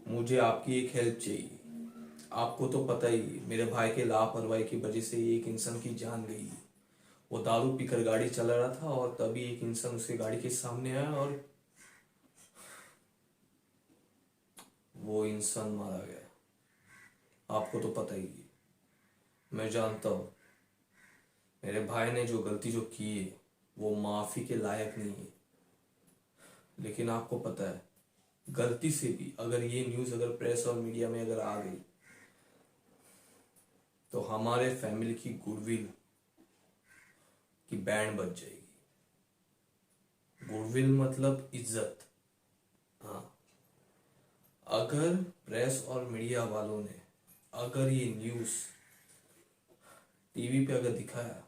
मुझे आपकी एक हेल्प चाहिए। आपको तो पता ही मेरे भाई के लापरवाही की वजह से एक इंसान की जान गई। वो दारू पीकर गाड़ी चला रहा था और तभी एक इंसान उसके गाड़ी के सामने आया और वो इंसान मारा गया। आपको तो पता ही है। मैं जानता हूँ मेरे भाई ने जो गलती जो की है वो माफ़ी के लायक नहीं है। लेकिन आपको पता है गलती से भी अगर ये न्यूज़ अगर प्रेस और मीडिया में अगर आ गई तो हमारे फैमिली की गुडविल की बैंड बज जाएगी। गुडविल मतलब इज्जत। हाँ, अगर प्रेस और मीडिया वालों ने अगर ये न्यूज़ टीवी पे अगर दिखाया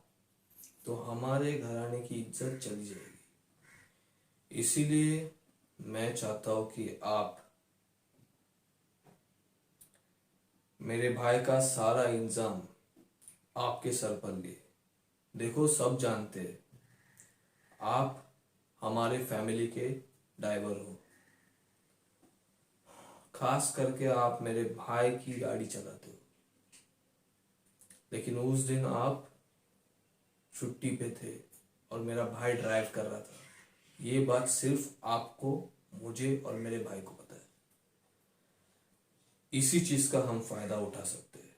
तो हमारे घराने की इज्जत चली जाएगी। इसीलिए मैं चाहता हूँ कि आप मेरे भाई का सारा इंजाम आपके सर पर लिए। देखो सब जानते हैं आप हमारे फैमिली के ड्राइवर हो। खास करके आप मेरे भाई की गाड़ी चलाते हो। लेकिन उस दिन आप छुट्टी पे थे और मेरा भाई ड्राइव कर रहा था। ये बात सिर्फ आपको, मुझे और मेरे भाई को पता है। इसी चीज का हम फायदा उठा सकते हैं।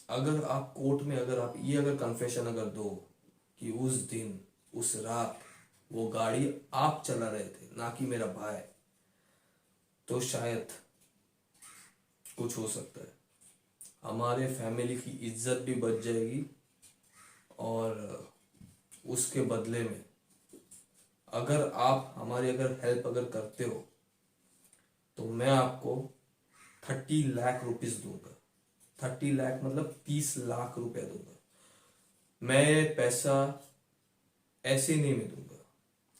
अगर आप कोर्ट में अगर आप ये अगर कन्फेशन अगर दो कि उस दिन उस रात वो गाड़ी आप चला रहे थे ना कि मेरा भाई, तो शायद कुछ हो सकता है। हमारे फैमिली की इज्जत भी बच जाएगी और उसके बदले में अगर आप हमारी अगर हेल्प अगर करते हो तो मैं आपको 30 लाख रुपीस दूंगा। 30 लाख मतलब 30 लाख रुपया दूंगा। मैं पैसा ऐसे नहीं मैं दूंगा।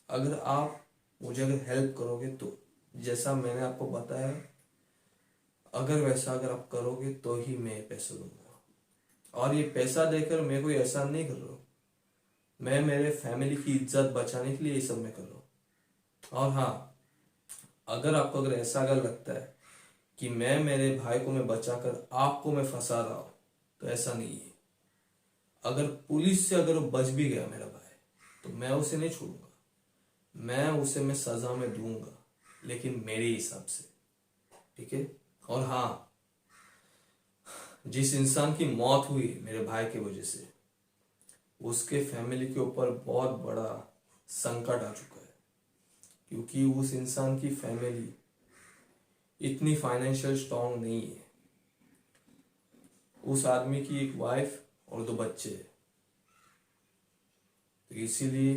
अगर आप मुझे अगर हेल्प करोगे तो जैसा मैंने आपको बताया, अगर वैसा अगर आप करोगे तो ही मैं पैसा दूंगा। और ये पैसा देकर मैं कोई एहसान नहीं कर रहा हूँ। मैं मेरे फैमिली की इज्जत बचाने के लिए ये सब मैं कर रहा हूँ। और हाँ, अगर आपको अगर ऐसा अगर लगता है कि मैं मेरे भाई को मैं बचाकर आपको मैं फंसा रहा हूँ, तो ऐसा नहीं है। अगर पुलिस से अगर वो बच भी गया मेरा भाई तो मैं उसे नहीं छोड़ूंगा। मैं उसे मैं सजा में दूंगा, लेकिन मेरे हिसाब से। ठीक है। और हाँ, जिस इंसान की मौत हुई मेरे भाई की वजह से उसके फैमिली के ऊपर बहुत बड़ा संकट आ चुका है। क्योंकि उस इंसान की फैमिली इतनी फाइनेंशियल स्ट्रांग नहीं है। उस आदमी की एक वाइफ और 2 बच्चे हैं। तो इसीलिए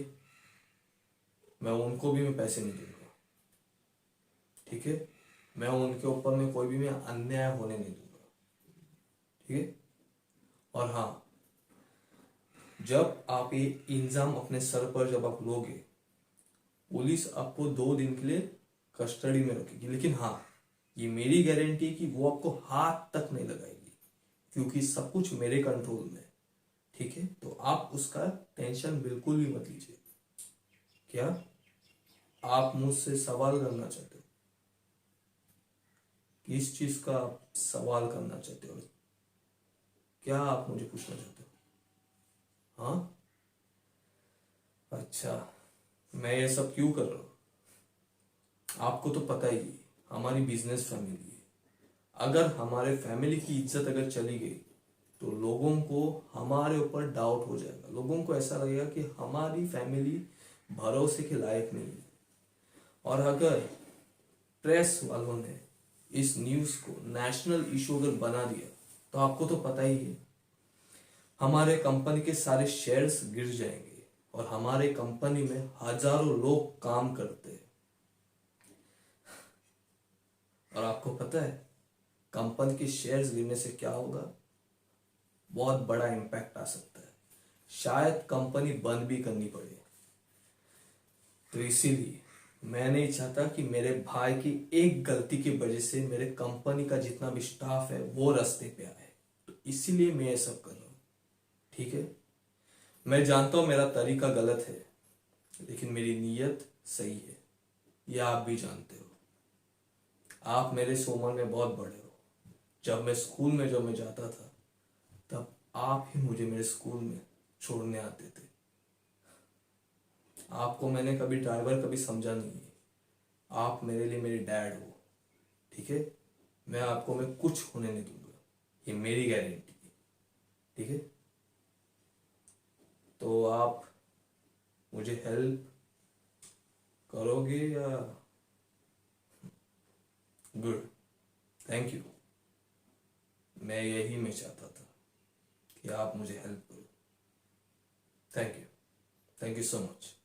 मैं उनको भी मैं पैसे नहीं दूंगा। ठीक है। मैं उनके ऊपर में कोई भी मैं अन्याय होने नहीं दूंगा। ठीक है। और हाँ, जब आप ये इंजाम अपने सर पर जब आप लोगे, पुलिस आपको 2 दिन के लिए कस्टडी में रखेगी। लेकिन हाँ, ये मेरी गारंटी है कि वो आपको हाथ तक नहीं लगाएगी, क्योंकि सब कुछ मेरे कंट्रोल में है। ठीक है। तो आप उसका टेंशन बिल्कुल भी मत लीजिए। क्या आप मुझसे सवाल करना चाहते हो? किस चीज का आप सवाल करना चाहते हो? क्या आप मुझे पूछना चाहते हो? हाँ, अच्छा, मैं ये सब क्यों कर रहा हूँ? आपको तो पता ही है हमारी बिजनेस फैमिली है। अगर हमारे फैमिली की इज्जत अगर चली गई तो लोगों को हमारे ऊपर डाउट हो जाएगा। लोगों को ऐसा लगेगा कि हमारी फैमिली भरोसे के लायक नहीं है। और अगर प्रेस वालों ने इस न्यूज़ को नेशनल इशू अगर बना दिया तो आपको तो पता ही है हमारे कंपनी के सारे शेयर्स गिर जाएंगे। और हमारे कंपनी में हजारों लोग काम करते हैं। और आपको पता है कंपनी के शेयर्स गिरने से क्या होगा? बहुत बड़ा इम्पैक्ट आ सकता है। शायद कंपनी बंद भी करनी पड़े। तो इसीलिए मैं नहीं चाहता कि मेरे भाई की एक गलती की वजह से मेरे कंपनी का जितना भी स्टाफ है वो रास्ते पे आए। तो इसीलिए मैं ये सब कर रहा हूँ। ठीक है। मैं जानता हूँ मेरा तरीका गलत है, लेकिन मेरी नीयत सही है। यह आप भी जानते हो। आप मेरे इस उम्र में बहुत बड़े हो। जब मैं स्कूल में मैं जाता था, तब आप ही मुझे मेरे स्कूल में छोड़ने आते थे। आपको मैंने कभी ड्राइवर कभी समझा नहीं है। आप मेरे लिए मेरे डैड हो, ठीक है। मैं कुछ होने नहीं दूंगा, ये मेरी गारंटी है, ठीक है। तो आप मुझे हेल्प करोगे या? Good, thank you. मैं चाहता था कि आप मुझे हेल्प करो। Thank you, thank you so much.